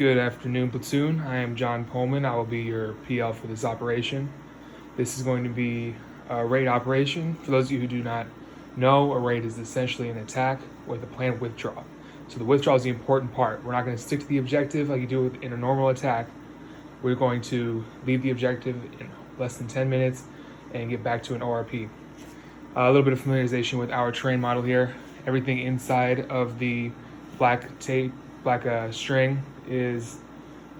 Good afternoon, platoon. I am John Pullman. I will be your PL for this operation. This is going to be a raid operation. For those of you who do not know, a raid is essentially an attack with a planned withdrawal. So the withdrawal is the important part. We're not going to stick to the objective like you do in a normal attack. We're going to leave the objective in less than 10 minutes and get back to an ORP. A little bit of familiarization with our terrain model here. Everything inside of the black string is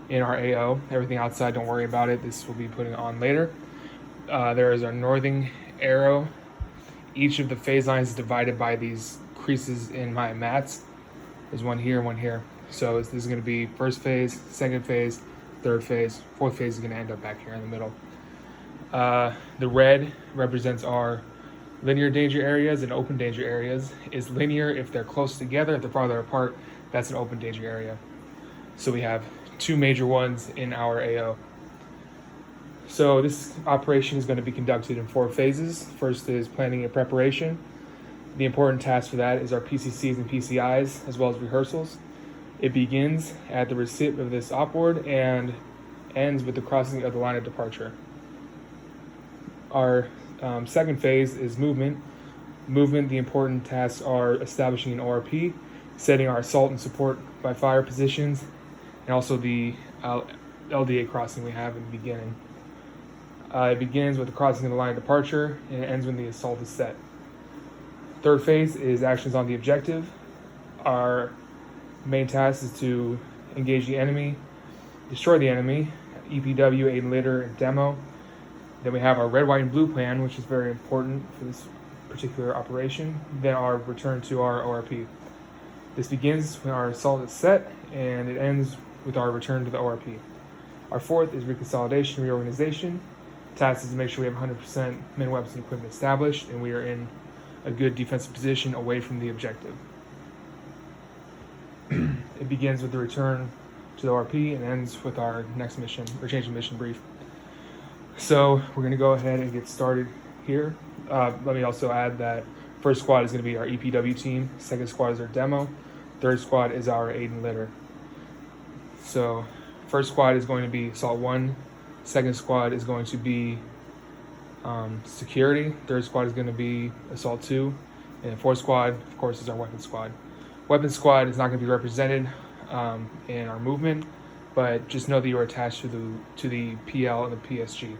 in our AO. Everything outside, don't worry about it. This will be putting on later. There is our northern arrow. Each of the phase lines is divided by these creases in my mats. There's one here, one here. So this is going to be first phase, second phase, third phase, fourth phase is going to end up back here in the middle. The red represents our linear danger areas and open danger areas. Is linear if they're close together. If they're farther apart, that's an open danger area. So we have two major ones in our AO. So this operation is going to be conducted in 4 phases. First is planning and preparation. The important task for that is our PCCs and PCIs, as well as rehearsals. It begins at the receipt of this op board and ends with the crossing of the line of departure. Our second phase is movement. The important tasks are establishing an ORP, setting our assault and support by fire positions, and also the LDA crossing we have in the beginning. It begins with the crossing of the line of departure, and it ends when the assault is set. Third phase is actions on the objective. Our main task is to engage the enemy, destroy the enemy, EPW, aid and litter, and demo. Then we have our red, white, and blue plan, which is very important for this particular operation. Then our return to our ORP. This begins when our assault is set, and it ends with our return to the ORP. Our fourth is reconsolidation, reorganization. Task is to make sure we have 100% main weapons and equipment established, and we are in a good defensive position away from the objective. It begins with the return to the ORP and ends with our next mission, or change of mission brief. So we're going to go ahead and get started here. Let me also add that first squad is going to be our EPW team, second squad is our demo, third squad is our aid and litter. So first squad is going to be Assault 1, second squad is going to be security, third squad is going to be Assault 2, and fourth squad, of course, is our weapons squad. Weapons squad is not going to be represented in our movement, but just know that you are attached to the PL and the PSG.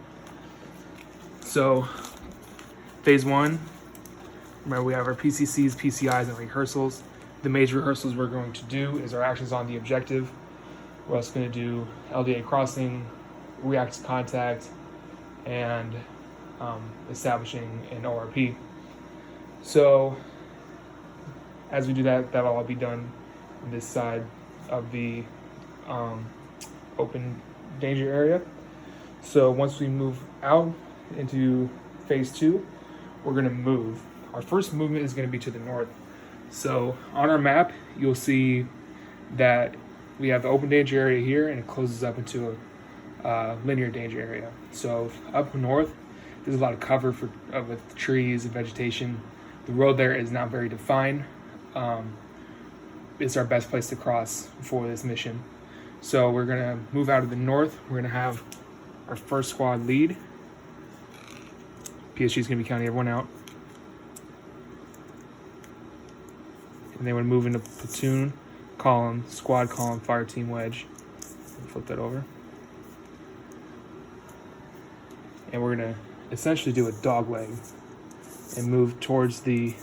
So phase 1, remember we have our PCCs, PCIs, and rehearsals. The major rehearsals we're going to do is our actions on the objective. We're also going to do LDA crossing, react to contact, and establishing an ORP. So as we do that, that'll all be done on this side of the open danger area. So once we move out into phase 2, we're going to move. Our first movement is going to be to the north. So on our map, you'll see that we have the open danger area here, and it closes up into a linear danger area. So up north, there's a lot of cover with trees and vegetation. The road there is not very defined. It's our best place to cross for this mission. So we're gonna move out of the north. We're gonna have our first squad lead. PSG is gonna be counting everyone out. And then we're move into platoon, column, squad column, fire team wedge. Flip that over. And we're gonna essentially do a dog leg and move towards the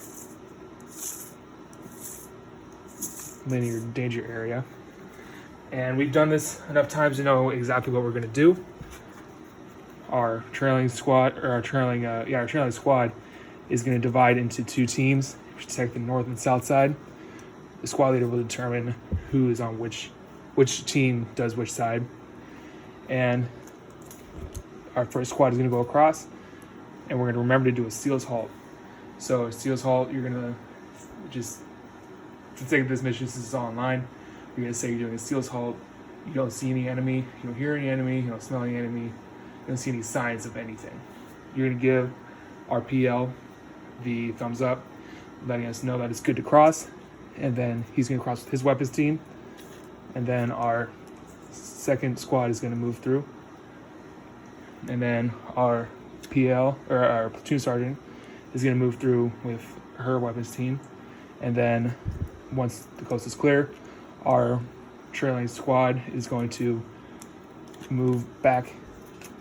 linear danger area. And we've done this enough times to know exactly what we're going to do. Our trailing squad is going to divide into 2 teams to protect the north and south side. The squad leader will determine who is on which team does which side. And our first squad is going to go across, and we're going to remember to do a SEALs halt. So a SEALs halt, you're going to just, for the sake of this mission, this is all online. You're going to say you're doing a SEALs halt. You don't see any enemy. You don't hear any enemy. You don't smell any enemy. You don't see any signs of anything. You're going to give our PL the thumbs up, letting us know that it's good to cross. And then he's going to cross with his weapons team. And then our second squad is going to move through. And then our PL, or our platoon sergeant, is going to move through with her weapons team. And then once the coast is clear, our trailing squad is going to move back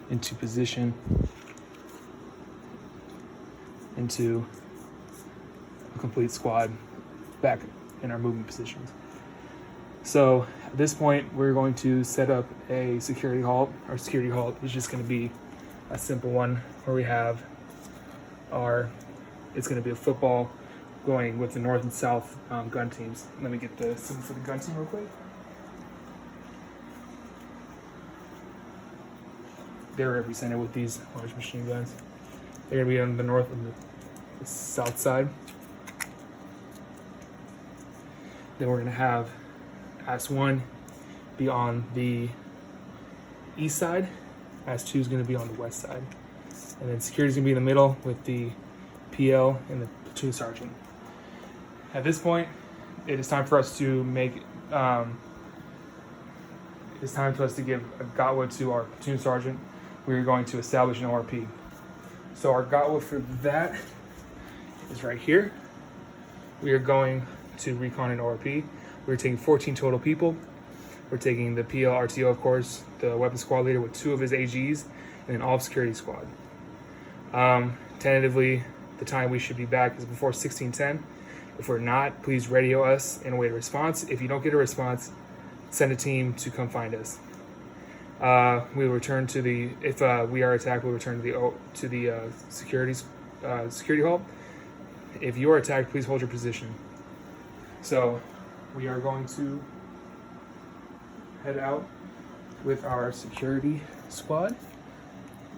into position into a complete squad back in our movement positions. So at this point, we're going to set up a security halt. Our security halt is just going to be a simple one where we have it's going to be a football going with the north and south gun teams. Let me get the symbol for the gun team real quick. They're represented with these large machine guns. They're going to be on the north and the south side. Then we're going to have AS1 be on the east side. AS2 is going to be on the west side. And then security is going to be in the middle with the PL and the platoon sergeant. At this point, it is time for us to it's time for us to give a GOTWA to our platoon sergeant. We're going to establish an ORP. So our GOTWA for that is right here. We are going to recon an ORP. We're taking 14 total people. We're taking the PL RTO, of course, the weapons squad leader with 2 of his AGs, and then all of security squad. Tentatively, the time we should be back is before 1610. If we're not, please radio us and await a response. If you don't get a response, send a team to come find us. We will return to the, if we are attacked, we'll return to the security halt. If you are attacked, please hold your position. So we are going to head out with our security squad.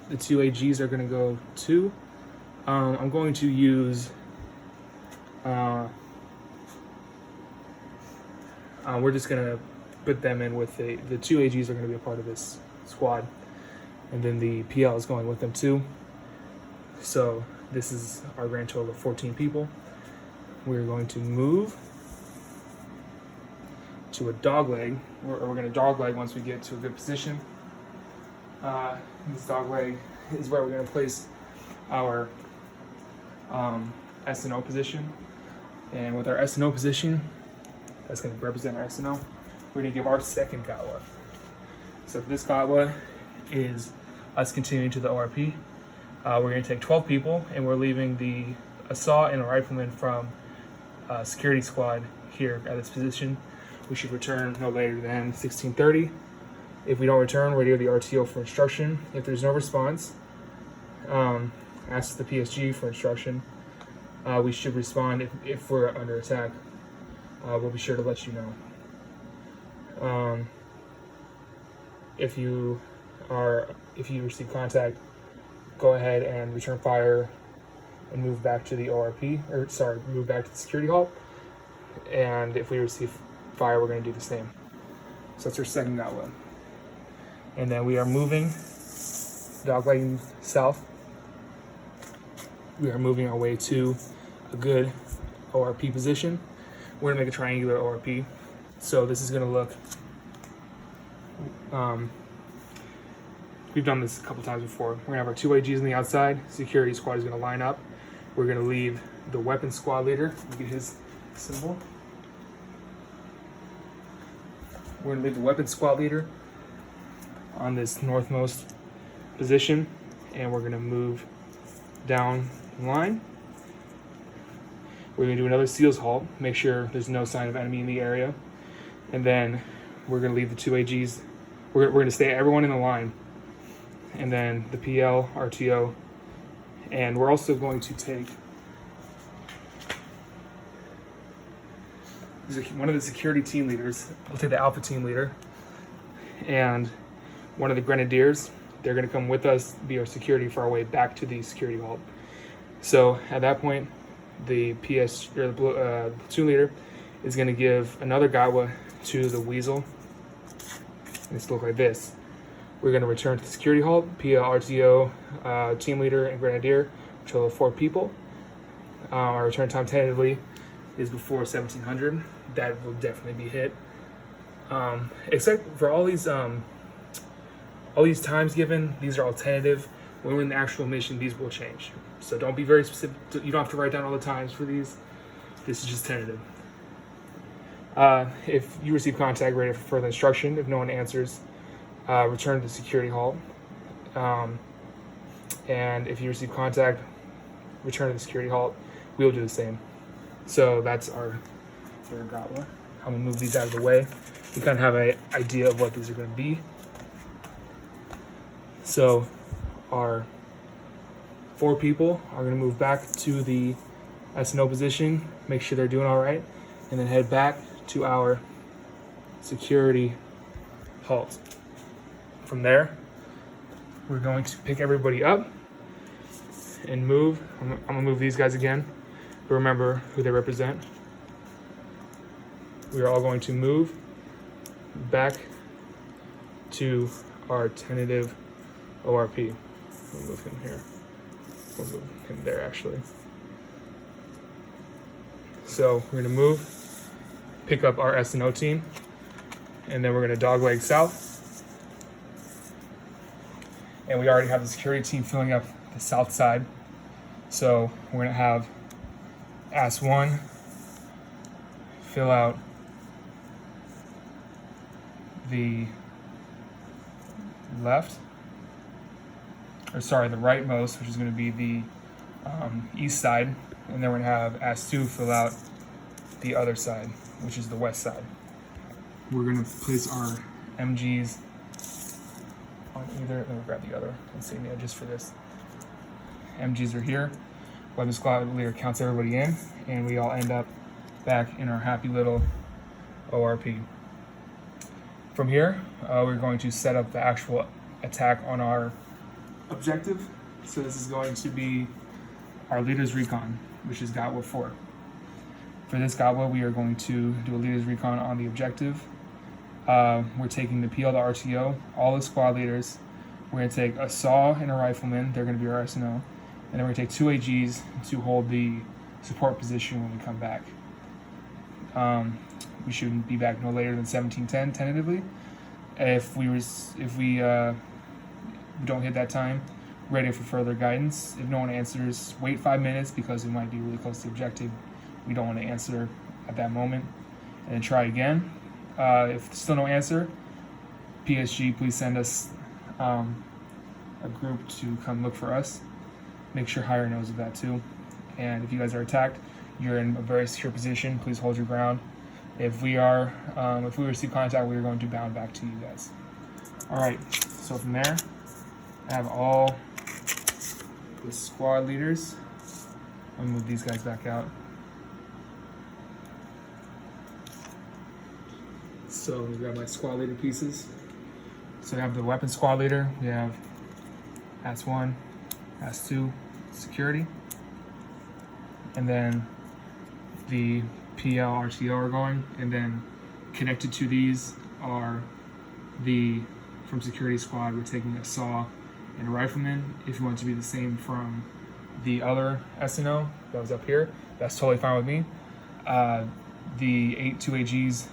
The 2 AGs are going to go 2. I'm going to use we're just going to put them in with the 2 AGs are going to be a part of this squad, and then the PL is going with them too. So this is our grand total of 14 people. We're going to move to a dogleg, or we're going to dogleg once we get to a good position. This dogleg is where we're going to place our SNO position, and with our SNO position, that's going to represent our SNO. We're going to give our second GOTWA. So this GOTWA is us continuing to the ORP. We're going to take 12 people, and we're leaving the assault and a rifleman from security squad here at this position. We should return no later than 1630. If we don't return, radio the RTO for instruction. If there's no response, ask the PSG for instruction. We should respond if we're under attack. We'll be sure to let you know. If you receive contact, go ahead and return fire and move back to the ORP, move back to the security halt. And if we receive fire, we're going to do the same. So that's our second GOTWA. And then we are moving doglegging south. We are moving our way to a good ORP position. We're gonna make a triangular ORP. So this is gonna look, we've done this a couple times before. We're gonna have our 2 AGs on the outside. Security squad is gonna line up. We're gonna leave the weapons squad leader. Look at his symbol. We're gonna leave the weapons squad leader on this northmost position, and we're gonna move down the line. We're gonna do another SEALs halt, make sure there's no sign of enemy in the area, and then we're gonna leave the 2 AGs. We're gonna stay everyone in the line, and then the PL, RTO, and we're also going to take one of the security team leaders. We'll take the Alpha team leader and one of the Grenadiers. They're gonna come with us, be our security for our way back to the security halt. So at that point, the platoon leader is going to give another GOTWA to the Weasel. And it's look like this. We're going to return to the security halt, PL, RTO, team leader, and Grenadier, a total of 4 people. Our return time tentatively is before 1700. That will definitely be hit. Except for all these All these times given, these are all tentative. When we're in the actual mission, these will change. So don't be very specific. You don't have to write down all the times for these. This is just tentative. If you receive contact, ready for further instruction. If no one answers, return to the security halt. And if you receive contact, return to the security halt. We will do the same. So that's our third goblet. I'm gonna move these out of the way. You kind of have an idea of what these are gonna be. So our 4 people are gonna move back to the S&O position, make sure they're doing all right, and then head back to our security halt. From there, we're going to pick everybody up and move. I'm gonna move these guys again, but remember who they represent. We are all going to move back to our tentative ORP. We'll move him here. We'll move him there, actually. So we're gonna move, pick up our S&O team, and then we're gonna dogleg south. And we already have the security team filling up the south side. So we're gonna have AS1 fill out the the rightmost, which is going to be the east side, and then we're going to have AS2 fill out the other side, which is the west side. We're going to place our MGs on either. Let me grab the other insignia just for this. MGs are here. Weapon squad leader counts everybody in, and we all end up back in our happy little ORP. From here, we're going to set up the actual attack on our objective. So this is going to be our leader's recon, which is Gatwa 4. For this Gatwa, we are going to do a leader's recon on the objective. We're taking the PL to RTO, all the squad leaders. We're going to take a SAW and a rifleman. They're going to be our SNO. And then we're going to take 2 AGs to hold the support position when we come back. We should be back no later than 17:10 tentatively. If we don't hit that time, ready for further guidance. If no one answers, wait 5 minutes because we might be really close to the objective. We don't want to answer at that moment, and then try again. If still no answer, PSG, please send us a group to come look for us. Make sure Hire knows of that too. And if you guys are attacked, you're in a very secure position. Please hold your ground. If we receive contact, we are going to bound back to you guys. All right. So from there, I have all the squad leaders. I'll move these guys back out. So let me grab my squad leader pieces. So we have the weapon squad leader. We have AS1, AS2, security, and then the PL, RTO are going, and then connected to these are from security squad, we're taking a SAW and a rifleman. If you want it to be the same from the other SNO that was up here, that's totally fine with me. The 2 AGs,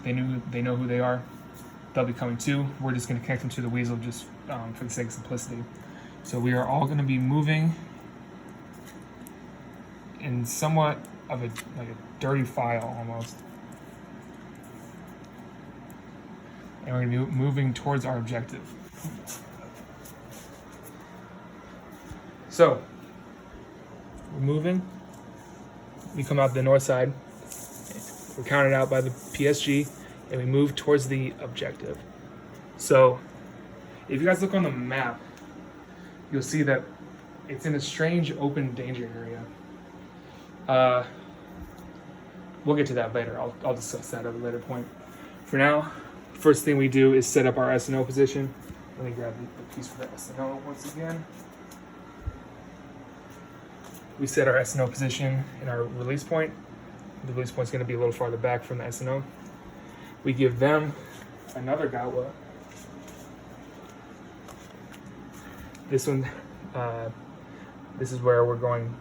they know who they are. They'll be coming too. We're just going to connect them to the Weasel just for the sake of simplicity. So we are all going to be moving in somewhat of a dirty file almost. And we're going to be moving towards our objective. So, we're moving. We come out the north side. We're counted out by the PSG, and we move towards the objective. So, if you guys look on the map, you'll see that it's in a strange open danger area. We'll get to that later. I'll discuss that at a later point. For now, first thing we do is set up our SNO position. Let me grab the piece for the SNO once again. We set our SNO position in our release point. The release point is going to be a little farther back from the SNO. We give them another Gatwa. This one, this is where we're going.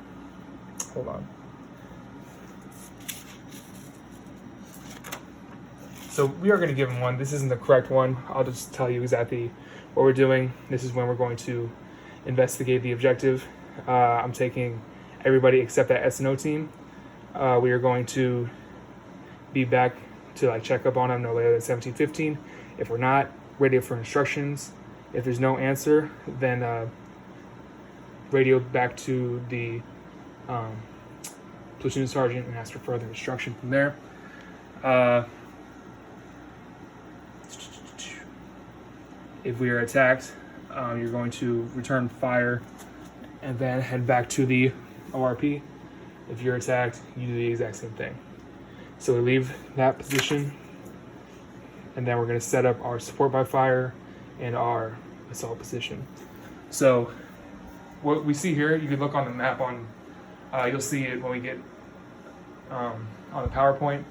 Hold on. So we are going to give him one. This isn't the correct one. I'll just tell you exactly what we're doing. This is when we're going to investigate the objective. I'm taking everybody except that S&O team. We are going to be back to like check up on them no later than 17:15. If we're not, radio for instructions. If there's no answer, then radio back to the platoon sergeant and ask for further instruction from there. If we are attacked, you're going to return fire and then head back to the ORP. If you're attacked, you do the exact same thing. So we leave that position, and then we're going to set up our support by fire and our assault position. So what we see here, you can look on the map on, you'll see it when we get on the PowerPoint,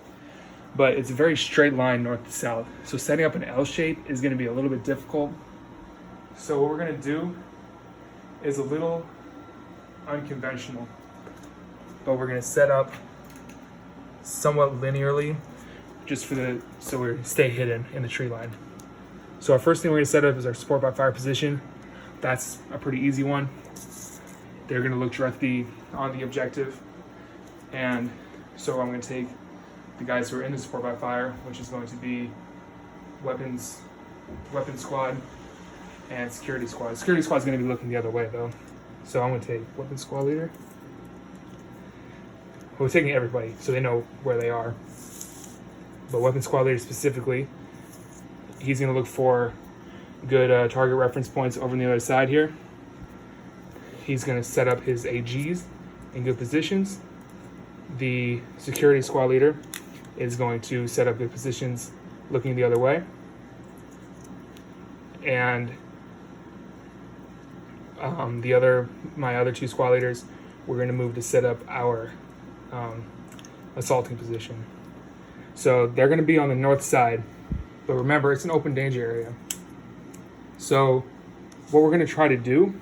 but it's a very straight line north to south. So setting up an L shape is going to be a little bit difficult. So what we're going to do is a little unconventional, but we're going to set up somewhat linearly just so we stay hidden in the tree line. So our first thing we're going to set up is our support by fire position. That's a pretty easy one. They're going to look directly on the objective, and so I'm going to take the guys who are in the support by fire, which is going to be weapons squad and security squad. Security squad is going to be looking the other way though, so I'm going to take weapons squad leader. We're taking everybody so they know where they are, but weapons squad leader specifically, he's going to look for good target reference points over on the other side here. He's going to set up his AGs in good positions. The security squad leader is going to set up good positions looking the other way. And my other two squad leaders, we're going to move to set up our assaulting position. So they're going to be on the north side, but remember, it's an open danger area. So what we're going to try to do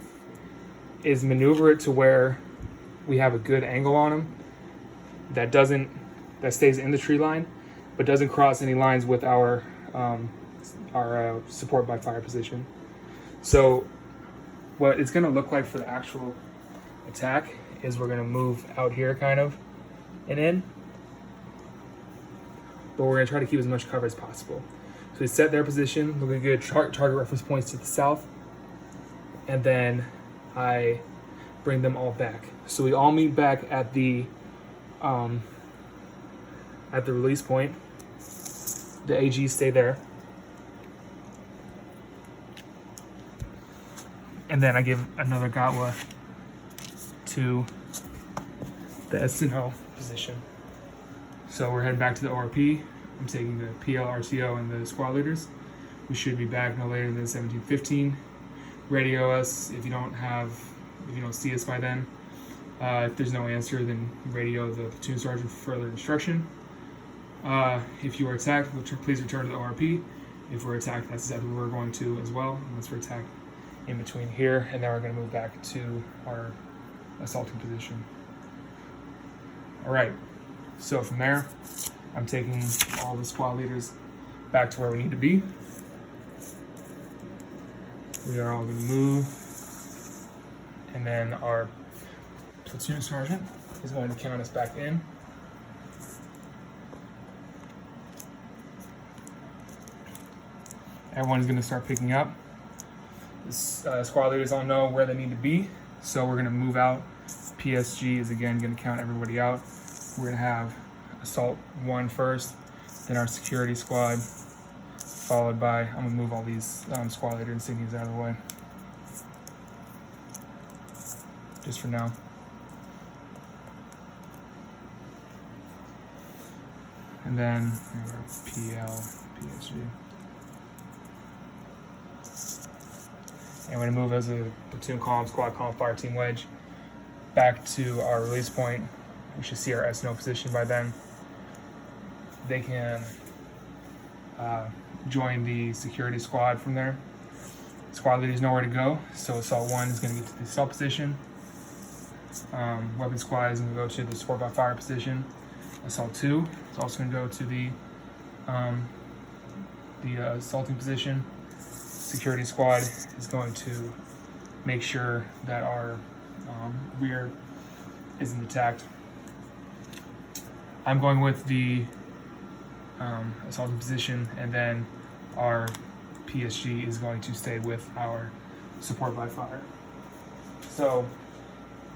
is maneuver it to where we have a good angle on them that stays in the tree line, but doesn't cross any lines with our support by fire position. So what it's going to look like for the actual attack is we're going to move out here kind of and in, but we're going to try to keep as much cover as possible. So we set their position, look at good target reference points to the south, and then I bring them all back. So we all meet back at the release point. The AGs stay there. And then I give another Gatwa to the S&O position. So we're heading back to the ORP. I'm taking the PL, RTO, and the squad leaders. We should be back no later than 17:15. Radio us if you don't see us by then. If there's no answer, then radio the platoon sergeant for further instruction. If you are attacked, please return to the ORP. If we're attacked, that's exactly where we're going to as well, unless we're attacked in between here, and then we're going to move back to our assaulting position. All right, so from there, I'm taking all the squad leaders back to where we need to be. We are all going to move, and then our platoon sergeant is going to count us back in. Everyone's going to start picking up. The squad leaders all know where they need to be, so we're going to move out. PSG is again going to count everybody out. We're going to have assault 1 first, then our security squad, followed by, I'm going to move all these squad leader insignias out of the way, just for now. And then PL, PSG. And we're going to move as a platoon column, squad column, fire team wedge back to our release point. We should see our S&O position by then. They can join the security squad from there. Squad leaders know where to go, so assault 1 is going to get to the assault position. Weapon squad is going to go to the support by fire position. Assault 2 is also going to go to the the assaulting position. Security squad is going to make sure that our rear isn't attacked. I'm going with the assaulting position, and then our PSG is going to stay with our support by fire. So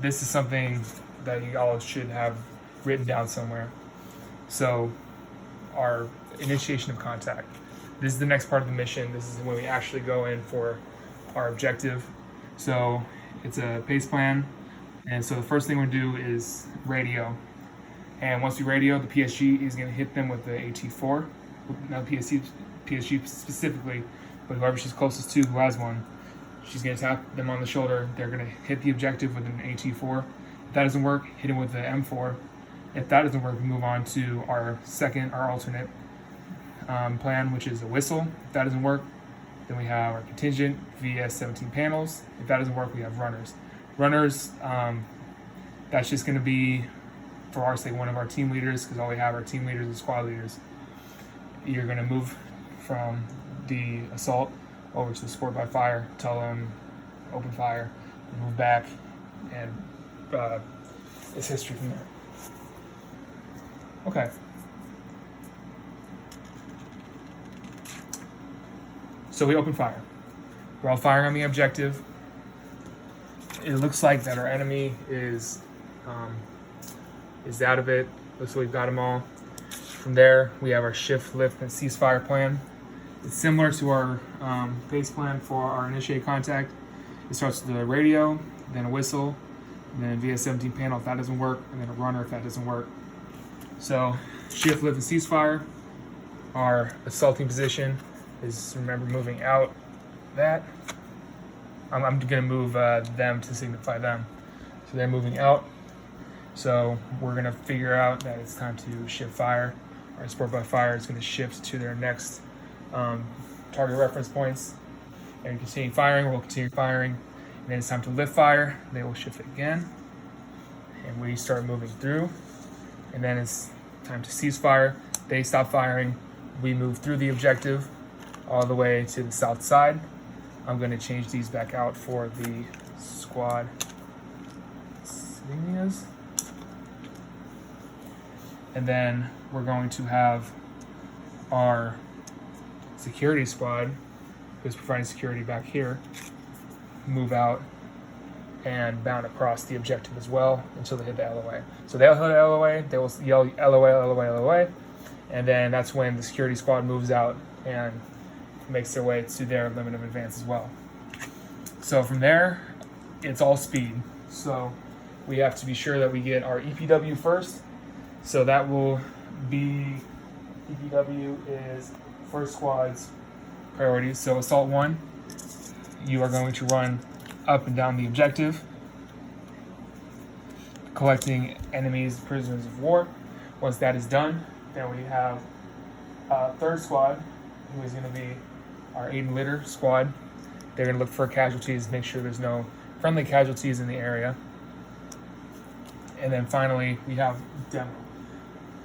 this is something that you all should have written down somewhere. So our initiation of contact. This is the next part of the mission. This is when we actually go in for our objective. So it's a pace plan. And so the first thing we're gonna do is radio. And once we radio, the PSG is gonna hit them with the AT4. Not the PSG specifically, but whoever she's closest to who has one, she's gonna tap them on the shoulder. They're gonna hit the objective with an AT4. If that doesn't work, hit them with the M4. If that doesn't work, we move on to our alternate plan, which is a whistle. If that doesn't work, then we have our contingent VS 17 panels. If that doesn't work, we have runners. Runners, that's just going to be, for our sake, one of our team leaders, because all we have are team leaders and squad leaders. You're going to move from the assault over to the support by fire, tell them open fire, and move back, and it's history from there. Okay. So we open fire. We're all firing on the objective. It looks like that our enemy is out of it. Looks like we've got them all. From there, we have our shift, lift, and ceasefire plan. It's similar to our base plan for our initiate contact. It starts with the radio, then a whistle, and then a VS-17 panel if that doesn't work, and then a runner if that doesn't work. So shift, lift, and ceasefire. Our assaulting position is, remember, moving out that. I'm going to move them to signify them. So they're moving out. So we're going to figure out that it's time to shift fire. Our support by fire is going to shift to their next target reference points and continue firing. We'll continue firing. And then it's time to lift fire. They will shift it again. And we start moving through. And then it's time to cease fire. They stop firing. We move through the objective all the way to the south side. I'm going to change these back out for the squad insignias. And then we're going to have our security squad, who's providing security back here, move out and bound across the objective as well until they hit the LOA. So they'll hit the LOA, they will yell LOA, LOA, LOA, and then that's when the security squad moves out and makes their way to their limit of advance as well. So from there, it's all speed. So we have to be sure that we get our EPW first. So that will be, EPW is first squad's priority. So assault 1, you are going to run up and down the objective, collecting enemies, prisoners of war. Once that is done, then we have third squad, who is going to be our aid and litter squad. They're going to look for casualties, make sure there's no friendly casualties in the area. And then finally, we have demo,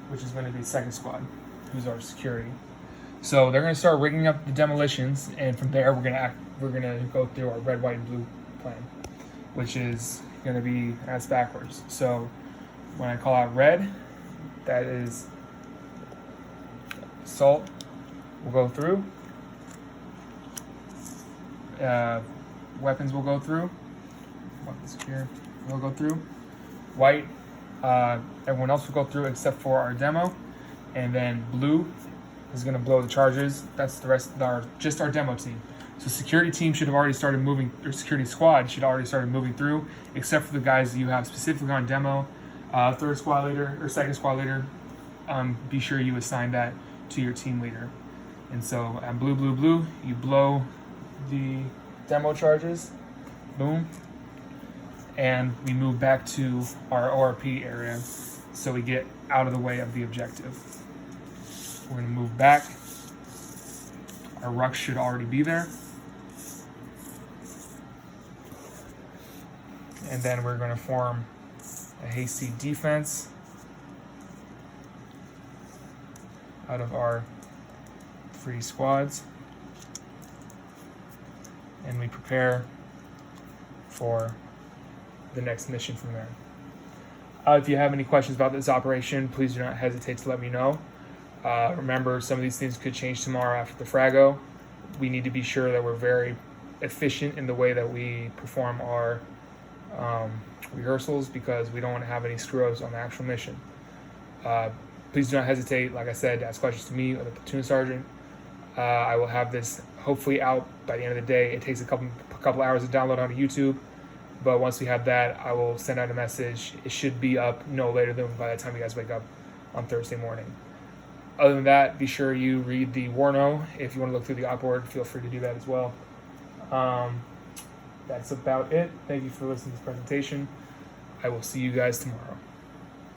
which is going to be second squad, who's our security. So they're going to start rigging up the demolitions, and from there we're going to go through our red, white, and blue plan, which is going to be as backwards. So when I call out red, that is assault will go through. Weapons will go through. Weapons here will go through. White, everyone else will go through except for our demo. And then blue is going to blow the charges. That's the rest of just our demo team. So security team should have already started moving, or security squad should already started moving through, except for the guys that you have specifically on demo. Third squad leader or second squad leader, be sure you assign that to your team leader. And so at blue, blue, blue, you blow the demo charges, boom, and we move back to our ORP area so we get out of the way of the objective. We're going to move back. Our rucks should already be there. And then we're going to form a hasty defense out of our free squads, and we prepare for the next mission from there. If you have any questions about this operation, please do not hesitate to let me know. Remember, some of these things could change tomorrow after the Frago. We need to be sure that we're very efficient in the way that we perform our rehearsals, because we don't want to have any screw-ups on the actual mission. Please do not hesitate, like I said, to ask questions to me or the platoon sergeant. I will have this hopefully out by the end of the day. It takes a couple hours to download onto YouTube, but once we have that, I will send out a message. It should be up no later than by the time you guys wake up on Thursday morning. Other than that, be sure you read the Warno. If you want to look through the op board, feel free to do that as well. That's about it. Thank you for listening to this presentation. I will see you guys tomorrow.